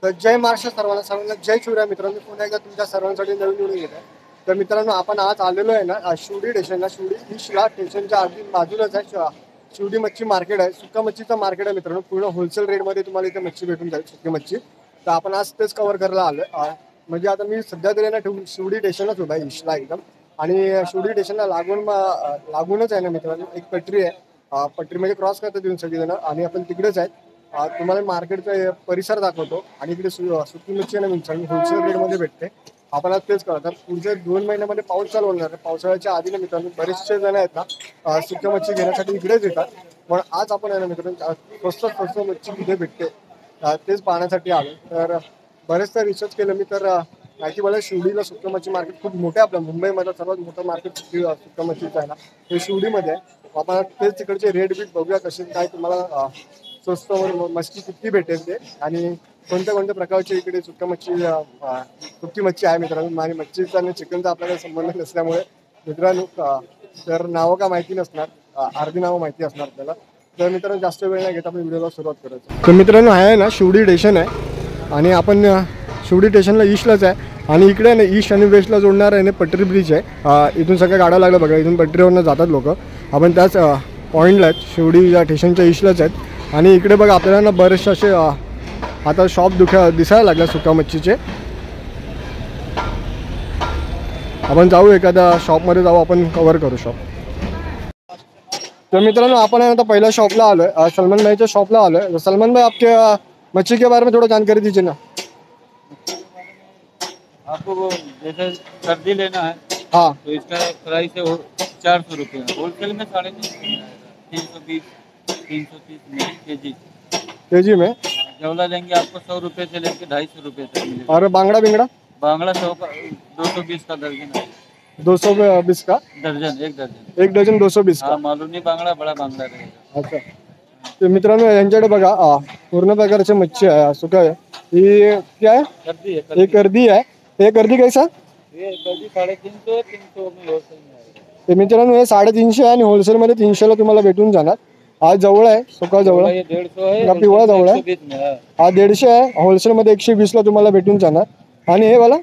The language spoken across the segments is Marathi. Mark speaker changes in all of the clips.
Speaker 1: तर जय महाराष्ट्र सर्वांना जय शिवराय मित्रांनो. मी पुन्हा एकदा तुमच्या सर्वांसाठी नवीन व्हिडिओ घेत आहे. तर मित्रांनो आपण आज आलेलो आहे ना शिवडी स्टेशनला. शिवडी ईशला स्टेशनच्या अगदी बाजूलाच आहे शिवडी मच्छी मार्केट आहे. सुका मच्छीचं मार्केट आहे मित्रांनो. पूर्ण होलसेल रेटमध्ये तुम्हाला इथे मच्छी भेटून जाईल, सुकी मच्छी. तर आपण आज तेच कव्हर करायला आलो. म्हणजे आता मी सध्या तरी ना शिवडी स्टेशनलाच उभा आहे ईशला एकदम. आणि शिवडी स्टेशनला लागूनच आहे ना मित्रांनो एक पटरी आहे. पटरीमध्ये क्रॉस करतात येऊन सगळेजण आणि आपण तिकडेच आहे. तुम्हाला मार्केटचा परिसर दाखवतो आणि इकडे सुकी मच्छी आहे ना मित्रांनो होलसेल रेटमध्ये भेटते. आपण आज तेच करतात. पुढच्या 2 महिन्यामध्ये पाऊस चालू होणार आहे. पावसाळ्याच्या आधी ना मित्रांनो बरेचसे जण आहेत ना सुक्या मच्छी घेण्यासाठी इकडेच येतात. पण आज आपण आहे ना मित्रांनो स्वस्त मच्छी कुठे भेटते तेच पाहण्यासाठी आलो. तर बरेचदा रिसर्च केलं मी. तर माहिती मला शिवडीला सुक्या मच्छी मार्केट खूप मोठं आहे. आपलं मुंबईमध्ये सर्वात मोठं मार्केट सुक्या मच्छीचं आहे ना ते शिवडीमध्ये आहे. आपण तेच तिकडचे रेट बीट बघूया कसे काय तुम्हाला स्वस्त मच्छी किती भेटेल ते आणि कोणत्या प्रकारची इकडे सुकी मच्छी आहे मित्रांनो. आणि मच्छीचा आणि चिकनचा आपल्याला संबंध नसल्यामुळे मित्रांनो तर नावं का माहिती नसणार, अर्धी नावं माहिती असणार आपल्याला. तर मित्रांनो जास्त वेळ नाही घेत आपण व्हिडिओला सुरुवात करायचं. तर मित्रांनो आहे ना शिवडी स्टेशन आहे आणि आपण शिवडी स्टेशनला ईस्टलाच आहे. आणि इकडे ना ईस्ट आणि वेस्टला जोडणार आहे ना पटरी ब्रिज आहे. इथून सगळ्या गाड्या लागल्या बघा. इथून पटरीवरनं जातात लोक. आपण त्याच पॉईंटला आहेत, शिवडी या स्टेशनच्या ईस्टलाच आहेत. आणि इकडे बघा आपल्याला ना बरेचसे असे आता शॉप दिसायला लागल्या सुका मच्छीचे. आपण जाऊ एखाद्या शॉपमध्ये जाऊ, आपण कव्हर करू शॉप. तर मित्रांनो आपण आता पहिल्या शॉपला आलोय, सलमान भाईच्या शॉपला आलोय. सलमान भाई आपके मच्छी के बारे में थोड़ा जानकारी दीजिए ना.
Speaker 2: आपको जैसे सर्दी लेना है
Speaker 1: हाँ
Speaker 2: तो इसका प्राइस है 400 रुपये, होलसेल में 350, 320, 330
Speaker 1: केजी में.
Speaker 2: जवला लेंगे आपको 100 रुपये से लेकर 250 रुपये तक मिलेगा।
Speaker 1: और बांगड़ा बिंगड़ा
Speaker 2: बांगड़ा 100 का 220 का दर्जन है।
Speaker 1: 220 का
Speaker 2: दर्जन, एक दर्जन।
Speaker 1: एक डझन 220 का.
Speaker 2: हाँ मालूनी बांगड़ा बड़ा बांगड़ा रहेगा।
Speaker 1: अच्छा. तर मित्रांनो यांच्याकडे बघा पूर्ण प्रकारचे मच्छी आहे. सुका आहे ही क्या है,
Speaker 2: सर्दी है,
Speaker 1: एक अर्धी आहे. हे कर्दी कैसा,
Speaker 2: ये सर्दी 350, 300 में होलसेल में आएगा।
Speaker 1: ते मित्रांनो हे 350 आहे आणि होलसेलमध्ये 300ला तुम्हाला भेटून जाणार. हा जवळ आहे, सुका जवळ
Speaker 2: ये 150 है,
Speaker 1: का पिवळा जवळ आहे.
Speaker 2: 120 में है।
Speaker 1: हा 150 आहे, होलसेलमध्ये 120ला तुम्हाला भेटून जाणार. आणि हे वाला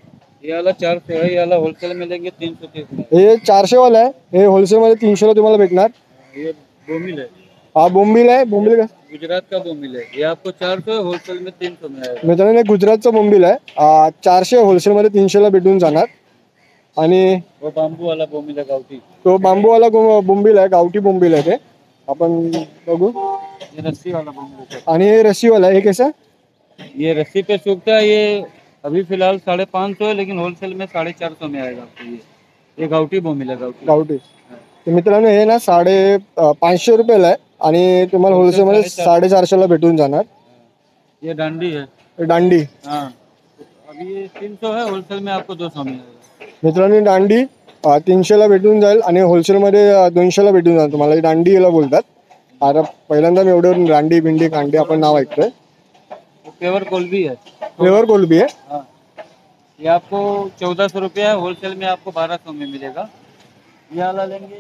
Speaker 2: ये वाला 400 है, ये वाला होलसेल में लेंगे 330 में।
Speaker 1: हे 400 वाला आहे, हे होलसेलमध्ये 300ला तुम्हाला भेटणार.
Speaker 2: ये बोमिल है,
Speaker 1: हा बोंबील आहे. बोंबील का
Speaker 2: गुजरात का बोमिल है, ये आपको 400 है, होलसेल में 300 में आएगा।
Speaker 1: मित्रांनो गुजरातचं बोंबील आहे. 400 होलसेलमध्ये 300ला भेटून जाणार. आणि
Speaker 2: वो बाम्बू वाला बोमिल है गावठी,
Speaker 1: तो बांबूवाला बोंबील आहे, गावठी बोंबील आहे ते. आपण बघू.
Speaker 2: ये रस्सी वाला बोमिल है।
Speaker 1: आणि हे रस्सीवाला हे कैसा,
Speaker 2: ये रस्सी पे सूखता है, ये अभी फिलहाल 550 है, लेकिन होलसेल में 450 में आएगा आपको। ये गावठी बोमिल है, गावठी।
Speaker 1: गावठी. तर मित्रांनो हे ना 550 रुपयाला आहे आणि तुम्हाला होलसेलमध्ये 450ला भेटून जाणार.
Speaker 2: ये डांडी है,
Speaker 1: दांडी.
Speaker 2: हाँ अभी ये 300 है, होलसेल में आपको 200 में आएगा।
Speaker 1: मित्रांनो दांडी 300ला भेटून जाईल आणि होलसेलमध्ये 200ला भेटून जाईल तुम्हाला. दांडी याला बोलतात. आता पहिल्यांदा मी एवढं दांडी बिंडी कांडी आपण नाव ऐकतोय.
Speaker 2: प्योर कोलबी है,
Speaker 1: फ्लेवर कोलबी है.
Speaker 2: हाँ ये आपको 1400 रुपया है, होलसेल में आपको 1200 में मिलेगा। ये वाला लेंगे,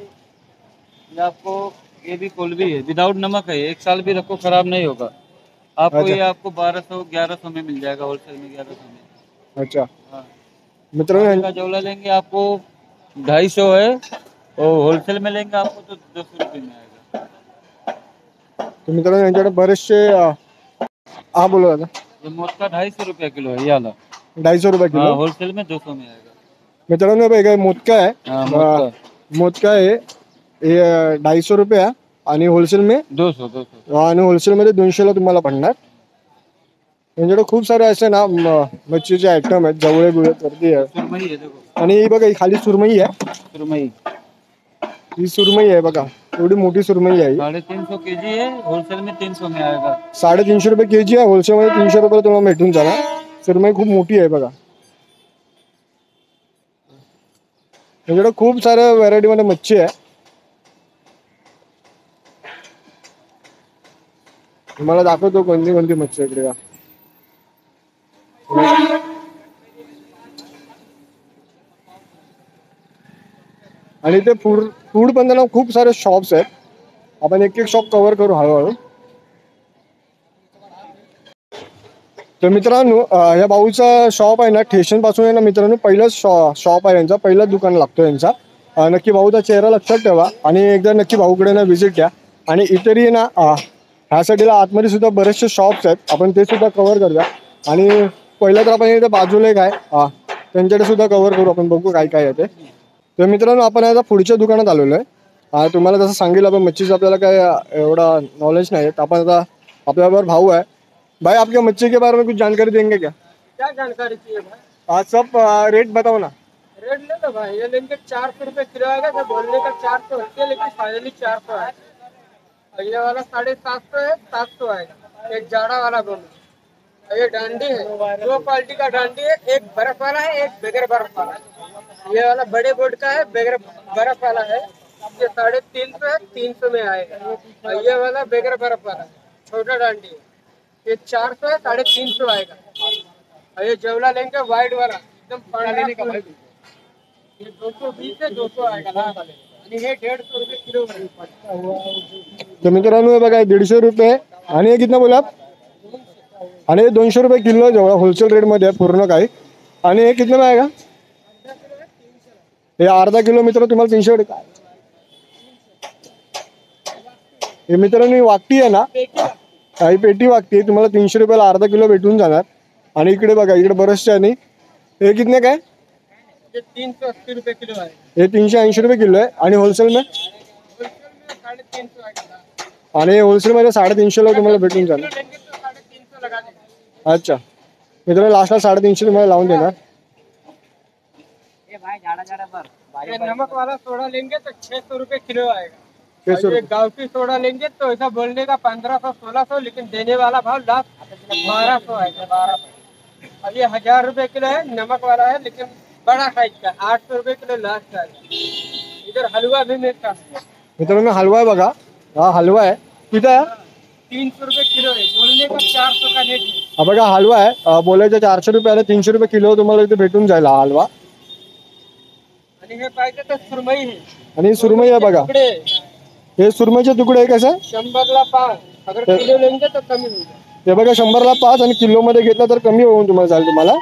Speaker 2: ये आपको, ये भी कोलबी है, विदाउट नमक है, 1 साल भी रखो खराब नहीं होगा आपको।
Speaker 1: अच्छा.
Speaker 2: ये आपको 1200 1100 में मिल जाएगा, होलसेल में 1100 में।
Speaker 1: अच्छा.
Speaker 2: हाँ
Speaker 1: मित्रांनो
Speaker 2: का जवला लेंगे आपको 250 है, और होलसेल में लेंगे आपको तो 200 रुपये में आएगा।
Speaker 1: मित्रांनो यांच्याकडे बरेचसे हा बोला दादा.
Speaker 2: ये मोटका 250 रुपया किलो है, ये वाला
Speaker 1: 250 रुपये किलो.
Speaker 2: होलसेल में 200 में आएगा।
Speaker 1: मित्रांनो बघा मोदका आहे.
Speaker 2: हाँ मोटका
Speaker 1: मोदका आहे हे 250 रुपये आहे आणि होलसेल में
Speaker 2: 200
Speaker 1: आणि होलसेलमध्ये 200ला तुम्हाला पडणार. यांच्याकडे खूप सारे असे ना मच्छीचे आयटम आहेत. जवळे गुळे गर्दी आहे.
Speaker 2: सुरमई है, देखो
Speaker 1: आणि ही बघा ही खाली सुरमई आहे.
Speaker 2: सुरमई,
Speaker 1: ही सुरमई आहे बघा, एवढी मोठी सुरमई आहे.
Speaker 2: 350 केजी है, होलसेल में 300 में आएगा।
Speaker 1: 350 रुपये केजी आहे, होलसेलमध्ये 300 रुपये तुम्हाला भेटून जाणार. सुरमई खूप मोठी आहे बघा. यांच्याकडे खूप साऱ्या व्हरायटी मध्ये मच्छी आहे. तुम्हाला दाखवतो कोणती कोणती मच्छी आहे इकडे. आणि ते फूड पण ना खूप सारे शॉप्स आहेत. आपण एक एक शॉप कव्हर करू हळूहळू. तर मित्रांनो या भाऊचा शॉप आहे ना स्टेशनपासून आहे ना मित्रांनो पहिलंच शॉप आहे यांचा, पहिलंच दुकान लागतो यांचा. नक्की भाऊचा चेहरा लक्षात ठेवा आणि एकदा नक्की भाऊकडे ना व्हिजिट द्या. आणि इतरही ना ह्या साईडला आतमध्ये सुद्धा बरेचसे शॉप्स आहेत, आपण ते सुद्धा कव्हर करूया. आणि पहिलं तर आपण इथे बाजूला एक आहे त्यांच्याकडे सुद्धा कव्हर करू, आपण बघू काय काय आहे ते. तर मित्रांनो आपण आता पुढच्या दुकानात आलेलो आहे. तुम्हाला जसं सांगितलं आपण मच्छीचं आपल्याला काय एवढा नॉलेज नाही आहे. आपण आता आपल्याबरोबर भाऊ आहे. भाई आपके मच्छी के बारे में कुछ जानकारी देंगे क्या?
Speaker 3: क्या जानकारी चाहिए भाई?
Speaker 1: सब रेट बताओ ना.
Speaker 3: रेट ले लो भाई, ये लेंगे 400 रुपये किलो आएगा. तो बोलने का 400 होती है, लेकिन फाइनली 400 है. और ये वाला 750 है, 700 आएगा. एक जाड़ा वाला बोलो. ये डांडी है, दो क्वालिटी का डांडी है. एक बर्फ वाला है, एक बगैर बर्फ वाला है. ये वाला बड़े बोर्ड का है, बगैर बर्फ वाला है. ये 350 है, 300 में आएगा. और ये वाला बगैर बर्फ वाला है, छोटा डांडी है. ये 400 है, 350 आएगा. और ये जवला लेंगे वाइट वाला एकदम पानी का भाई. ये 220 से 200 आएगा लाल वाले. आणि हे 150 रुपये किलो आहे.
Speaker 1: तर मित्रांनो हे बघा 150 रुपये आणि हे कितना बोला आणि हे 200 रुपये किलो जेवढा होलसेल रेट मध्ये आहे पूर्ण काही. आणि हे कितना में आएगा? हे अर्धा किलो मित्र तुम्हाला 300 रुपये. हे मित्रांनो वाकटी आहे ना, ही पेटी वागते तुम्हाला 300 रुपयाला अर्धा किलो भेटून जाणार. आणि इकडे बघा इकडे बरेचसे आणि हे कितने काय?
Speaker 3: ये 380 रुपये किलो है.
Speaker 1: हे 380 रुपये किलो आहे. आणि होलसेल में?
Speaker 3: होलसेल में 350 आएगा.
Speaker 1: आणि होलसेल मध्ये 350 ला तुम्हाला भेटून जाणार.
Speaker 3: लेंगे तो 350 लगा देंगे.
Speaker 1: अच्छा मित्रांनो लास्टला 350 तुम्हाला लावून देणार.
Speaker 3: ये नमक वाला सोडा लेंगे तो 600 रुपये किलो आएगा.
Speaker 1: 600
Speaker 3: और ये
Speaker 1: रुपये.
Speaker 3: गाँव की सोडा लेंगे तो ऐसा बोलने का 1500-1600, लेकिन देने वाला भाव लास्ट 1200 आएगा. 1200. अब ये 1000 रुपये किलो है, नमक वाला है, लेकिन बड़ा साइज का 800 रुपये किलो लास्ट आएगा. इधर हलवा भी मिलता है.
Speaker 1: मित्रांनो हलवा आहे बघा, हा हलवा आहे. किती आहे?
Speaker 3: 300 रुपये किलो है. बोलने का 400 का रेट है.
Speaker 1: हा बघा हलवा आहे, बोलायचं 400 रुपयाला 300 रुपये किलो तुम्हाला इथे भेटून जाईल हा हलवा.
Speaker 3: आणि हे पाहिजे तर सुरमई है.
Speaker 1: आणि सुरमई आहे बघा,
Speaker 3: तुकडे
Speaker 1: हे सुरमईचे तुकडे आहे कसं?
Speaker 3: 100 ला 5. अगर किलो लेंगे तो कमी होगा.
Speaker 1: ते बघा 100 ला 5 आणि किलो मध्ये घेतला तर कमी होऊन तुम्हाला जाईल तुम्हाला.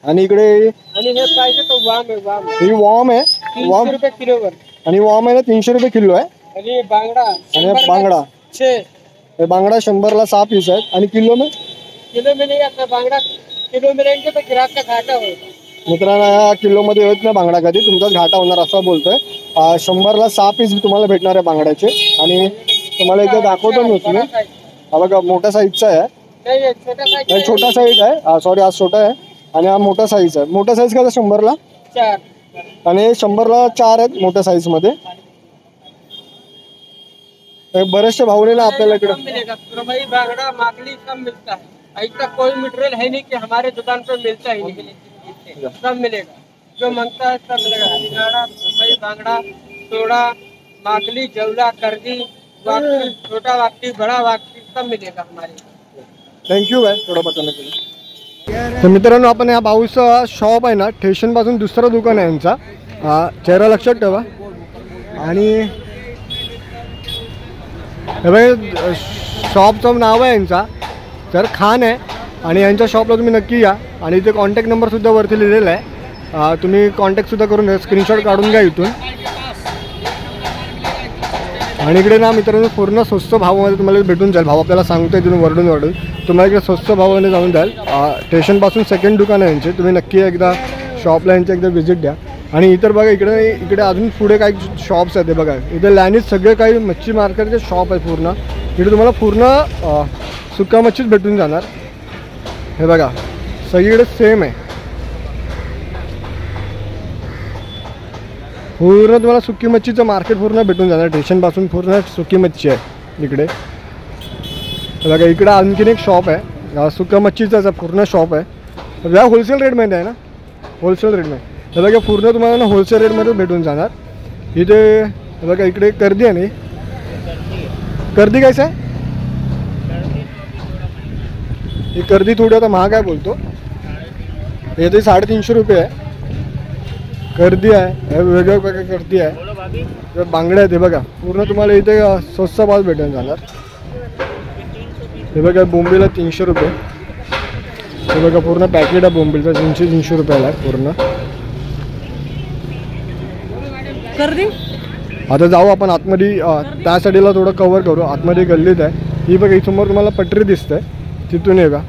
Speaker 1: आणि इकडे
Speaker 3: आणि हे पाहिजे तो वाम आहे. वाम
Speaker 1: ही वॉर्म आहे,
Speaker 3: 300 रुपये किलो वर.
Speaker 1: आणि वॉर्म आहे ना 300 रुपये किलो आहे.
Speaker 3: आणि बांगडा
Speaker 1: आणि बांगडा
Speaker 3: 6
Speaker 1: हे बांगडा 100 ला 6 पीस आहेत. आणि किलो में
Speaker 3: किलो मिलेगा. तो बांगडा किलो में लेंगे तो ग्राहक का घाटा होगा.
Speaker 1: मित्रांनो या किलो मध्ये होत ना बांगडा, कधी तुमचाच घाटा होणार असं बोलतोय. 100 ला 6 पीस तुम्हाला भेटणार आहे बांगड्याचे. आणि तुम्हाला इथे दाखवतो मी
Speaker 3: बड़ा size.
Speaker 1: हा बघा मोठ्या साईजचा आहे.
Speaker 3: नहीं ये छोटा साइज
Speaker 1: हे छोटा साईज आहे, सॉरी आज छोटा आहे. आणि हा मोठा साईज आहे. मोठा साईज का 100 ला
Speaker 3: 4.
Speaker 1: आणि 100 ला 4 आहेत मोठ्या साईज मध्ये. बरेचसे भावने ना आपल्याला इकडे
Speaker 3: सब मिलेगा. सुरमई बांगड़ा माकली सब मिलता है. ऐसा कोई मटेरियल है नहीं कि हमारे दुकान पे मिलता ही नहीं. सब मिलेगा, जो मांगता है सब मिलेगा. सिंघाड़ा, सुरमई, बांगड़ा, सोडा, माकली, जवला, करदी, वाकटी, छोटा वाकटी, बड़ा वाकटी सब मिलेगा हमारे.
Speaker 1: थँक्यू बाय थोडं बताने केलं. तर मित्रांनो आपण या भाऊचा शॉप आहे ना स्टेशन पासून दुसरं दुकान आहे यांचा. चेहरा लक्षात ठेवा. आणि हे बघा शॉपचं नाव आहे यांचा तर खान आहे. आणि यांच्या शॉपला तुम्ही नक्की या. आणि इथे कॉन्टॅक्ट नंबरसुद्धा वरती लिहिलेला आहे, तुम्ही कॉन्टॅक्टसुद्धा करून स्क्रीनशॉट काढून घ्या इथून. आणि इकडे ना मित्रांनो पूर्ण स्वस्त भावामध्ये तुम्हाला भेटून जाईल. भाव आपल्याला सांगतो इथून वरडून तुम्हाला इकडे स्वस्त भावामध्ये जाऊन जाईल. स्टेशनपासून सेकंड दुकान आहे यांचे, तुम्ही नक्की एकदा शॉपला यांचे एकदा व्हिजिट द्या. आणि इतर बघा इकडे अजून पुढे काही शॉप्स आहेत. ते बघा इथे लाईनीत सगळे काही मच्छी मार्केटचे शॉप आहे पूर्ण. इकडे तुम्हाला पूर्ण सुका मच्छीच भेटून जाणार. हे बघा सगळीकडे सेम आहे, पूर्ण तुम्हाला सुकी मच्छीचं मार्केट पूर्ण भेटून जाणार. स्टेशनपासून पूर्ण सुकी मच्छी आहे इकडे. बघा इकडे आणखीन एक शॉप आहे, सुका मच्छीचाच पूर्ण शॉप आहे. या होलसेल रेटमध्ये आहे ना, होलसेल रेटमध्ये. हे बघा पूर्ण तुम्हाला ना होलसेल रेटमध्ये भेटून जाणार. इथे बघा इकडे कर्दी आहे ना, कर्दी कैसे आहे? ही कर्दी थोडी आता महाग आहे बोलतो. हे ते 350 रुपये आहे. कर्दी आहे, वेगवेगळ्या प्रकारची कर्दी आहे. बांगड्या आहेत. हे बघा पूर्ण तुम्हाला इथे स्वस्त भाव भेटून जाणार. हे बघा बोंबीला 300 रुपये. हे बघा पूर्ण पॅकेट आहे बोंबिलचा 300 रुपयाला आहे पूर्ण. आता जाऊ आपण आतमध्ये, त्या साईडला थोडं कव्हर करू. आतमध्ये गल्लीत आहे ही बघा, समोर तुम्हाला पटरी दिसते तिथून आहे का.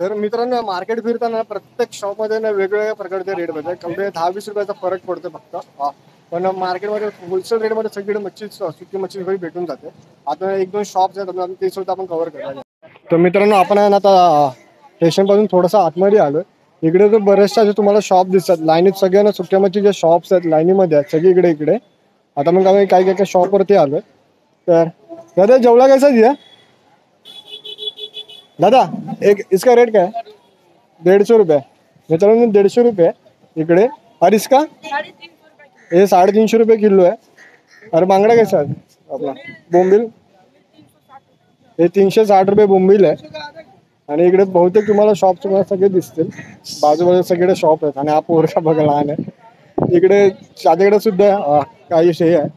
Speaker 1: तर मित्रांनो मार्केट फिरताना प्रत्येक शॉपमध्ये ना वेगवेगळ्या प्रकारचे रेट भेटतात. कवडे 10-20 रुपयाचा फरक पडतो फक्त. पण मार्केटमध्ये होलसेल रेटमध्ये सगळीकडे मच्छी सुकी मच्छी सगळी भेटून जाते. आता 1-2 शॉप्स आहेत ते सुद्धा आपण कव्हर करायला. तर मित्रांनो आपण आहे ना आता स्टेशनपासून थोडंसं आतमध्ये आलो. इकडे तर बरेचसे असे तुम्हाला शॉप दिसतात लाईनीत. सगळ्यांना सुक्या मच्छीचे शॉप्स आहेत लाईनीमध्ये आहेत सगळीकडे इकडे. आता मग आम्ही काही शॉपवरती आलो. तर दादा जेवला कैसा दिया दादा? एक इसका रेट क्या है? 150 रुपये. मित्रांनो 150 रुपये इकडे. और इसका ये 350 रुपये किलो है. और बांगड़ा कैसा है आपला बोंबिल? हे 360 रुपये बोंबिल आहे. आणि इकडे बहुतेक तुम्हाला शॉप तुम्हाला सगळे दिसतील. बाजूबाजू सगळे शॉप आहेत. आणि हा पोरका बघा लहान आहे. इकडे चाच्याकडे सुद्धा काही हे आहे.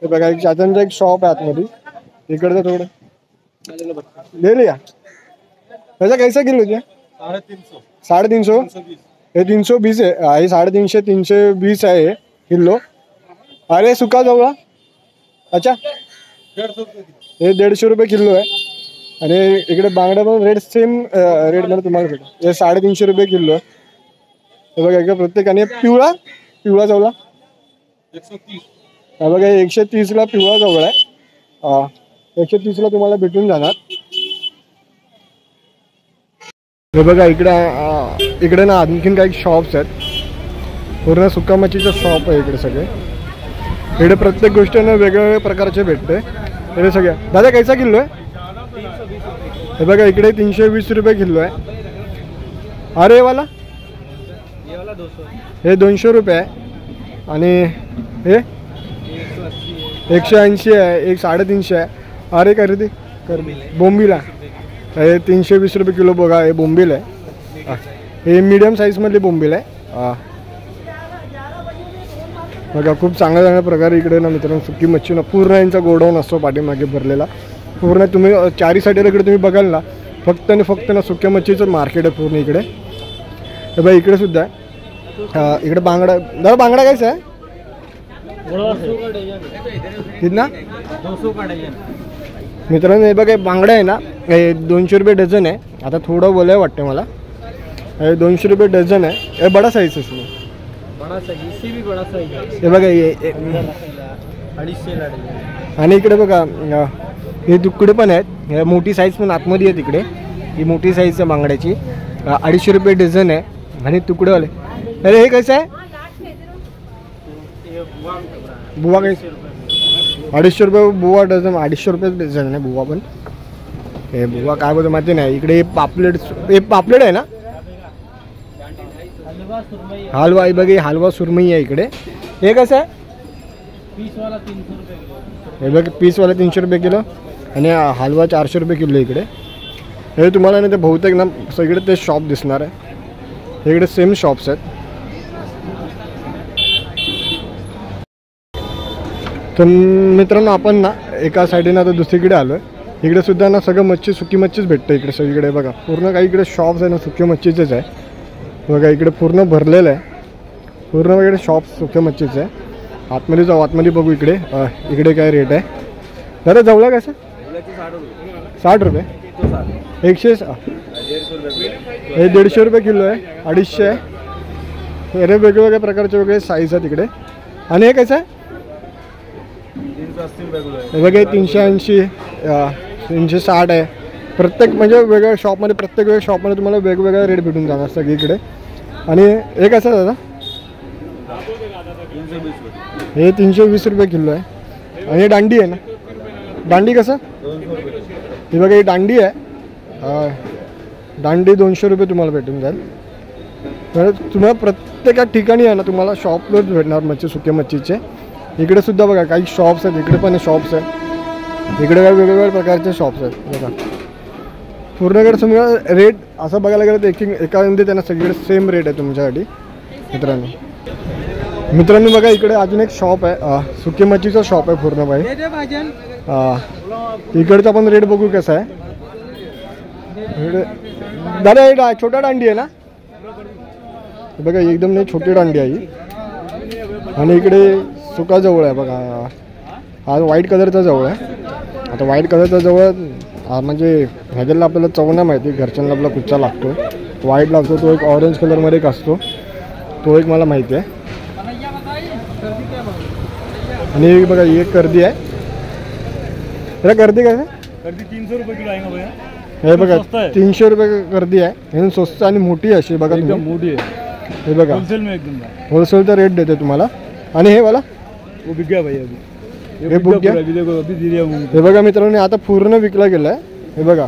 Speaker 1: हे बघा चाचांचा एक शॉप आहे आतमध्ये. इकडचं थोडं ले लिया. त्याचा कैसा किलो आहे? 350. हे 320 आहे. हे 350 320 आहे किलो. अरे सुका जाऊया. अच्छा हे 150 रुपये किलो आहे. आणि इकडे बांगडा पण रेट सेम रेटमध्ये तुम्हाला भेटेल. हे 350 रुपये किलो आहे. हे बघा इकडे प्रत्येकाने पिवळा जावला 130. हा बघा 130ला पिवळा जावळा आहे. 130ला तुम्हाला भेटून जाणार. हे बघा इकडे ना आणखीन काही शॉप्स आहेत. पूर्ण सुका मच्छीचं शॉप आहे इकडे सगळे. इकडे प्रत्येक गोष्ट ना वेगवेगळ्या प्रकारचे भेटते. इकडे सगळ्या दादा कैसा किलो आहे? हे बघा इकडे 320 रुपये किलो आहे. अरे हे वाला हे 200 रुपये आहे. आणि हे 180 आहे. एक 350 आहे. अरे कर दे बोंबीला हे 320 रुपये किलो. बघा हे बोंबील आहे. हे मीडियम साईजमधली बोंबील आहे. बघा खूप चांगल्या प्रकारे इकडे ना मित्रांनो सुकी मच्छी ना पूर्ण यांचा गोडाऊन असतो पाठीमागे भरलेला. पूर्ण तुम्ही चारी साईडला इकडे तुम्ही बघाल ना फक्त आणि फक्त ना सुक्या मच्छीचं मार्केट आहे पूर्ण इकडे. हे बघा इकडे सुद्धा आहे. इकडे बांगडा दादा बांगडा कायचा आहे? कितना?
Speaker 3: 200 का डझन.
Speaker 1: मित्रांनो हे बघा बांगडा आहे ना हे 200 रुपये डझन आहे. आता थोडं बोलाय वाटतं मला. हे 200 रुपये डझन आहे. हे बडा साईज आहे.
Speaker 3: बड़ा साइज इससे भी बड़ा साइज है.
Speaker 1: हे बघा हे
Speaker 3: 250 ला डझन.
Speaker 1: आणि इकडे बघा हे तुकडे पण आहेत. हे मोठी साईज पण आतमध्ये आहे तिकडे. ही मोठी साईज आहे बांगड्याची. 250 रुपये डझन आहे. आणि तुकडेवाले अरे हे कसं आहे? बुवा कैसे? 250 रुपये बुवा डझन. 250 रुपये डझन आहे बुवा पण. हे बुवा काय बोलतो माहिती नाही. इकडे हे पापलेट आहे ना. हलवा हे बघा हलवा सुरमई आहे इकडे. हे कसं आहे?
Speaker 3: पीसवाला 300 रुपये किलो.
Speaker 1: हे बघ पीसवाला 300 रुपये किलो. आणि हलवा 400 रुपये किलो इकडे. हे तुम्हाला ना ते बहुतेक ना सगळे ते शॉप दिसणार आहे. इकडे सेम शॉप्स आहेत. तर मित्रांनो आपण ना एका साईडने आता दुसरीकडे आलो आहे. इकडे सुद्धा ना सगळं मच्छी सुकी मच्छीच भेटतं इकडे सगळीकडे. बघा पूर्ण काही इकडे शॉप्स आहे ना सुकी मच्छीचेच आहे. बघा इकडे पूर्ण भरलेलं आहे. पूर्ण इकडे शॉप्स सुक्या मच्छीचं आहे. आतमध्ये जाऊ आतमध्ये बघू इकडे. इकडे काय रेट आहे दादा जवळा कसं? 60 रुपये. 100 हे 150 रुपये किलो आहे. 250 आहे. अरे वेगवेगळ्या प्रकारचे वेगळे साईज आहेत इकडे. आणि हे कसं आहे? हे बघा 380 360 आहे. प्रत्येक म्हणजे वेगवेगळ्या शॉपमध्ये प्रत्येक वेगळ्या शॉपमध्ये तुम्हाला वेगवेगळ्या रेट भेटून जाणार सगळीकडे. आणि हे कसं दादा? हे 320 रुपये किलो आहे. आणि हे दांडी आहे ना. दांडी कसं? हे बघा ही दांडी आहे. दांडी 200 रुपये तुम्हाला भेटून जाईल. तर तुम्हाला प्रत्येक ठिकाणी आहे ना तुम्हाला शॉपवर भेटणार मच्छी सुक्या मच्छीचे. इकडे सुद्धा बघा काही शॉप्स आहेत. इकडे पण शॉप्स आहेत. इकडे काही वेगवेगळ्या प्रकारचे शॉप्स आहेत. बघा पूर्णकडे समजा रेट असं बघायला गेलं तर एकामध्ये त्यांना सगळीकडे सेम रेट आहे तुमच्यासाठी मित्रांनो. बघा इकडे अजून एक शॉप आहे. सुकी मच्छीचा शॉप आहे पूर्ण बाई. इकडचा पण रेट बघू कसा आहे. दादा हे छोटा दांडी आहे ना, बघा एकदम नाही छोटी दांडी आहे ही. आणि इकडे सुका जवळ आहे बघा, हा व्हाईट कलरचा जवळ आहे. आता व्हाईट कलरचा जवळ म्हणजे ह्याच्याला आपल्याला चव नाही माहिती, घरच्यांना आपला कुच्चा लागतो. व्हाईट लागतो तो एक ऑरेंज कलरमध्ये एक असतो, तो एक मला माहिती आहे. आणि बघा ही एक कर्दी आहे. त्याला कर्दी काय
Speaker 4: कर्दी 300 रुपये किलो आहे भैया.
Speaker 1: हे बघा 300 रुपये कर्दी आहे. हे स्वस्त आणि मोठी अशी बघा,
Speaker 4: एकदम मोठी आहे.
Speaker 1: हे बघा
Speaker 4: होलसेल में एकदम
Speaker 1: होलसेलचा रेट देते तुम्हाला. आणि हे वाला
Speaker 4: वो बिक गया भैया अभी.
Speaker 1: हे बुक घ्या.
Speaker 4: अभी देखो अभी दे दिया हूं.
Speaker 1: हे बघा मित्रांनो आता पूर्ण विकला गेला आहे. हे बघा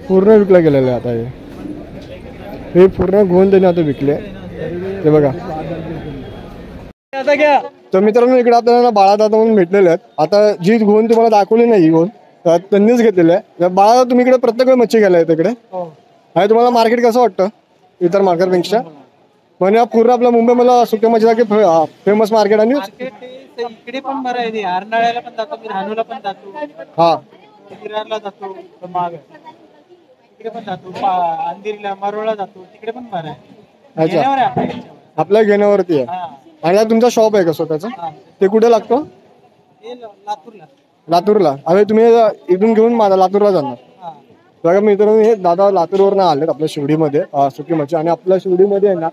Speaker 1: पूर्ण विकला गेलेलं आहे आता. हे पूर्ण घोन त्याने आता विकले. हे बघा
Speaker 4: आता क्या
Speaker 1: तर मित्रांनो इकडे आपल्याला बाळादादा म्हणून भेटलेले आहेत. आता जी घोन तुम्हाला दाखवली नाही ही घोन त्यांनीच घेतलेली आहे. बाळा तुम्ही इकडे प्रत्येक वेळ मच्छी घ्यायला येते इकडे. आणि तुम्हाला मार्केट कसं वाटतं इतर मार्केटपेक्षा? म्हणजे पूर्ण आपल्या मुंबईमध्ये सुक्या मच्छीसाठी फेमस मार्केट. आणि
Speaker 3: इकडे पण बरं आहे, अर्नाळ्याला पण जातो, रानूला पण जातो,
Speaker 1: हा
Speaker 3: विरारला जातो, माग तिकडे पण जातो, अंधेरीला मारोळला जातो, तिकडे पण बरं आहे.
Speaker 1: अच्छा
Speaker 3: घेण्यावर आहे आपल्या याच्यावर.
Speaker 1: आपल्या घेण्यावरती आहे.
Speaker 3: हा.
Speaker 1: आणि हा तुमचा शॉप आहे का स्वतःचा? ते कुठे लागतो?
Speaker 3: हे लातूरला.
Speaker 1: लातूरला. अरे तुम्ही इथून घेऊन माझा लातूरला जाणार.
Speaker 3: हा.
Speaker 1: बघा मित्रांनो हे दादा लातूरवरनं आलेत आपल्या शिवडीमध्ये सुकी मच्छी. आणि आपल्या शिवडीमध्ये आहे ना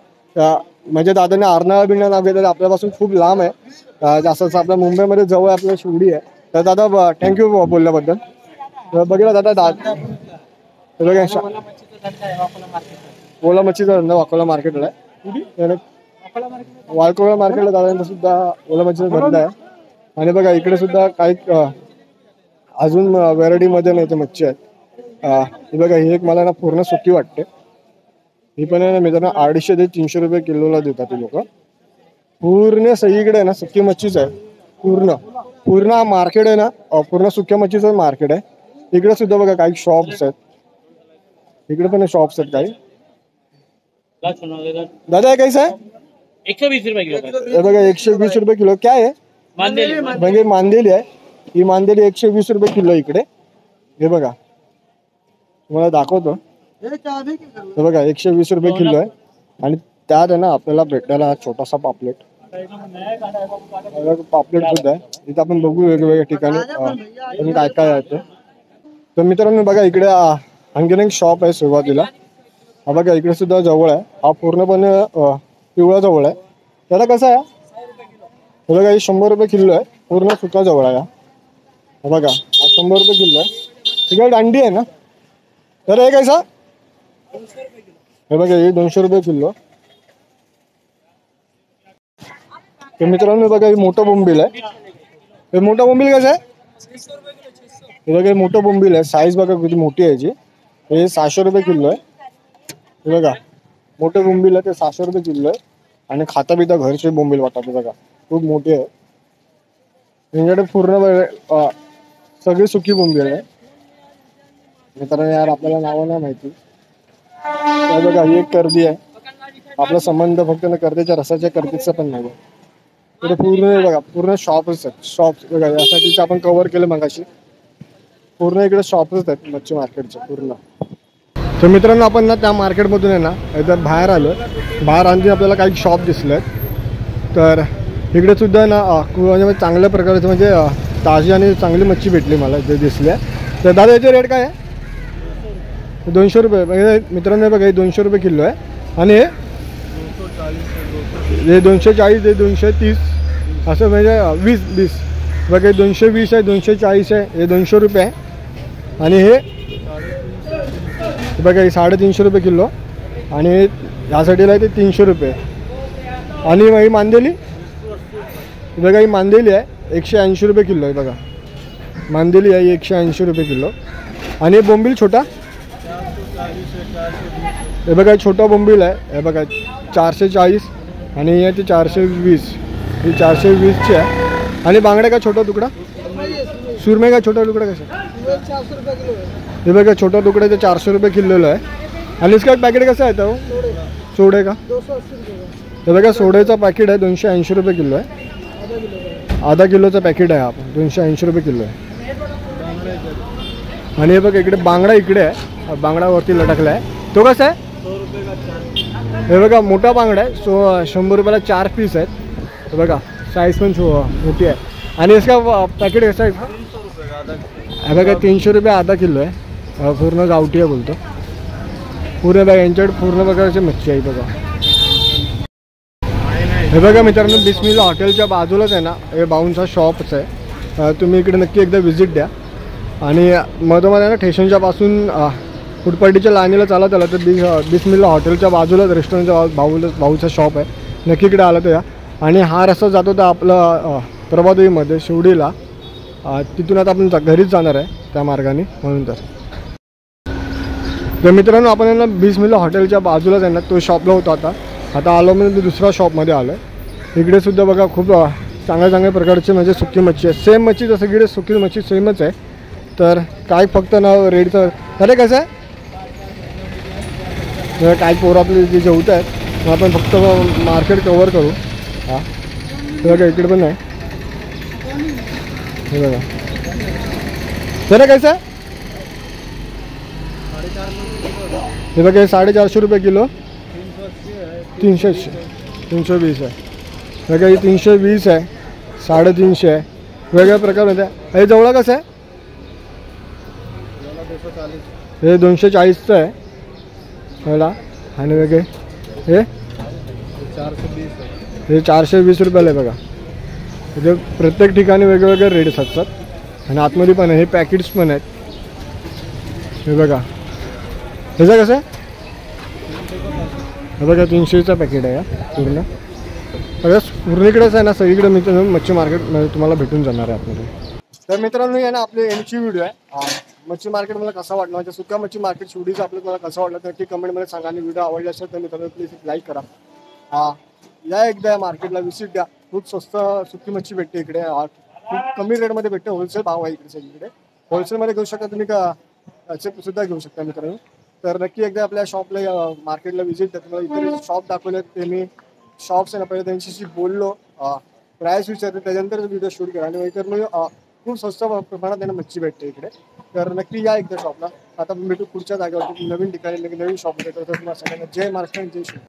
Speaker 1: म्हणजे दादाने अर्नाळा बिर्नाळा नाव घेतलं, आपल्यापासून खूप लांब आहे. जास्त आपल्या मुंबईमध्ये जवळ आपल्या शिवडी आहे. तर दादा थँक्यू बोलल्याबद्दल. बघितलं दादा बघा ओला मच्छीचा धंदा वाकोला मार्केटला आहे. वाकोला मार्केटला दादांचा सुद्धा ओला मच्छीचा धंदा आहे. आणि बघा इकडे सुद्धा काही अजून व्हरायटीमध्ये नाही तर मच्छी आहेत. ही बघा ही एक मला ना पूर्ण सुकी वाटते. ही पण आहे ना मित्रांनो 250 ते 300 रुपये किलोला देतात ते लोक. पूर्ण सगळीकडे आहे ना सुकी मच्छीच आहे. पूर्ण हा मार्केट आहे ना पूर्ण सुक्या मच्छीचं मार्केट आहे. इकडे सुद्धा बघा काही शॉप्स आहेत. इकडे पण शॉप्स आहेत काही. दादा कैसा है?
Speaker 2: 120 रुपये किलो.
Speaker 1: हे बघा 120 रुपये किलो. काय आहे? म्हणजे मांदेली आहे. ही मांदेली 120 रुपये किलो इकडे. हे बघा तुम्हाला दाखवतो. हे बघा 120 रुपये किलो आहे. आणि त्यात आहे ना आपल्याला भेटायला छोटासा पापलेट सुद्धा आहे. इथं आपण बघू वेगवेगळ्या ठिकाणी काय काय आहे ते. तर मित्रांनो बघा इकडे आणखीन एक शॉप आहे सुरुवातीला. हा बघा इकडे सुद्धा जवळ आहे. हा पूर्णपणे पिवळा जवळ आहे. त्याला कसं आहे? हे बघा ही 100 रुपये किलो आहे. पूर्ण सुका जवळ आहे. हा बघा हा 100 रुपये किलो आहे. तिकडे दांडी आहे ना. तर हे कैसा? हे बघा हे 200 रुपये किलो. तर मित्रांनो बघा हे मोठं बोंबील आहे. हे मोठं बोंबील कसं आहे? हे बघा हे मोठं बोंबील आहे. साईज बघा किती मोठी आहे याची. हे 600 रुपये किलो आहे. हे बघा मोठं बोंबील आहे ते 600 रुपये किलो आहे. आणि खाता बिता घरचे बोंबील वाटतात बघा खूप मोठे आहे. त्यांच्याकडे पूर्ण सगळी सुकी बोंबील आहे. मित्रांनो यार आपल्याला नावं नाही माहिती. बघा ही एक कर्दी आहे. आपला संबंध फक्त ना कर्दीच्या रसाच्या कर्दीचा पण नाही. इकडे पूर्ण बघा पूर्ण शॉपच आहेत. शॉप्स बघा यासाठीच आपण कव्हर केलं मगाशी. पूर्ण इकडे शॉपच आहेत मच्छी मार्केटचे पूर्ण. तर मित्रांनो आपण ना त्या मार्केटमधून आहे ना इथं बाहेर आलो. बाहेर आणखी आपल्याला काही शॉप दिसले आहेत. तर इकडे सुद्धा ना म्हणजे चांगल्या प्रकारचं म्हणजे ताजी आणि चांगली मच्छी भेटली मला इथे दिसली आहे. तर दादा याचे रेट काय आहे? 200 रुपये. म्हणजे मित्रांनो बघा हे 200 रुपये किलो आहे. आणि हे 240 हे 230 असं म्हणजे 20 बघा हे 220 आहे 240 आहे. हे 200 रुपये आहे. आणि हे बघा हे 350 रुपये किलो. आणि ह्यासाठीला आहे ते 300 रुपये. आणि ही मांदेली बघा ही मांदेली आहे 180 रुपये किलो आहे. बघा मांदेली आहे 180 रुपये किलो. आणि बोंबील छोटा हे बघा छोटा बोंबील आहे. हे बघा 440 आणि हे ते 420. ही 420ची आहे. आणि बांगडा का छोटा तुकडा सुरमे का छोटा तुकडा कसा? हे बघा छोटा तुकडा ते 400 रुपये किलोला आहे. आणि इसका पॅकेट कसं आहे तो? सोडे का? हे बघा सोड्याचा पॅकेट आहे 280 रुपये किलो आहे. आधा किलोचा पॅकेट आहे आपण 280 रुपये किलो आहे. आणि हे बघा इकडे बांगडा इकडे आहे बांगडावरती लटकला आहे. तो कसा आहे?
Speaker 4: 100 रुपये का 4।
Speaker 1: हे बघा मोठा बांगडा आहे. 100 रुपयाला 4 पीस आहेत. हे बघा साईज पण मोठी आहे. आणि इसका पॅकेट कसा आहे?
Speaker 4: 300 रुपये का आधा।
Speaker 1: हे बघा 300 रुपये आधा किलो आहे. पूर्ण गावठी आहे बोलतो. पूर्ण बघा यांच्याकडे पूर्ण प्रकारची मच्छी आहे बघा. हे बघा मित्रांनो बिस्मिल्ला हॉटेलच्या बाजूलाच आहे ना हे बाऊंचा शॉपच आहे. तुम्ही इकडे नक्की एकदा व्हिजिट द्या. आणि मधोमध आहे ना स्टेशनच्या पासून फुटपाटीच्या लाईनीला चालत आलं तर बिस्मिल्ला हॉटेलच्या बाजूलाच रेस्टॉरंटच्या भाऊचा शॉप आहे. नक्की इकडे आलं तर या. आणि हा रस्ता जातो तर आपलं प्रभादेवीमध्ये शिवडीला. तिथून आता आपण घरीच जाणार आहे त्या मार्गाने म्हणून. तर मित्रांनो आपण ना बिस्मिल्ला हॉटेलच्या बाजूलाच आहे ना तो शॉपला होता. आता आलो म्हणजे दुसऱ्या शॉपमध्ये आलो आहे. इकडे सुद्धा बघा खूप चांगल्या प्रकारचे म्हणजे सुकी मच्छी आहे. सेम मच्छी जसं इकडे सुकी मच्छी सेमच आहे. तर काय फक्त ना रेडचं अरे कसं आहे काय पोरं आपले जे जेवत आहेत मग आपण फक्त मार्केट कवर करू. हां हे बघा इकडे पण आहे. हे बघा जरा कसं आहे हे बघा 450 रुपये किलो. 320 आहे. बघा हे 320 आहे. 350 आहे. वेगळ्या प्रकार होत्या. हे जवळ कसं आहे? हे 240चं आहे मला. आणि वेगळे हे 420 रुपयाला आहे बघा. म्हणजे प्रत्येक ठिकाणी वेगवेगळे रेट्स असतात. आणि आतमध्ये पण आहे. हे पॅकेट्स पण आहेत. हे बघा ह्याचं कसं आहे? हे बघा 300चा पॅकेट आहे पूर्ण. पूर्ण इकडेच आहे ना सगळीकडे मच्छी मार्केट तुम्हाला भेटून जाणार आहे आतमध्ये. तर मित्रांनो या ना आपली यांची व्हिडिओ आहे मच्छी मार्केट मला कसा वाटला म्हणजे सुक्या मच्छी मार्केट शिवडीचं आपलं मला कसं वाटलं तर नक्की कमेंटमध्ये सांगा. आणि व्हिडिओ आवडला असेल तर मित्रांनो प्लीज लाईक करा. या एकदा या मार्केटला विजिट द्या. खूप स्वस्त सुकी मच्छी भेटते इकडे. खूप कमी रेटमध्ये भेटते. होलसेल भाव आहे इकडे सगळीकडे. होलसेलमध्ये घेऊ शकता तुम्ही का सुद्धा घेऊ शकता मित्रांनो. तर नक्की एकदा आपल्या शॉपला मार्केटला व्हिजिट द्या. तुम्हाला इकडे शॉप दाखवले ते मी शॉप्स आहे ना पहिले त्यांच्याशी बोललो प्राईस विचारते त्याच्यानंतर व्हिडिओ शूट करा. आणि इतर खूप स्वस्त प्रमाणात त्यांना मच्छी भेटते इकडे. तर नक्की या एकदा शॉपला. आता भेटू पुढच्या जागेवरती नवीन ठिकाणी नवीन शॉप देतो. तर तुम्हाला सगळ्यांना जय महाराष्ट्र जय शिव.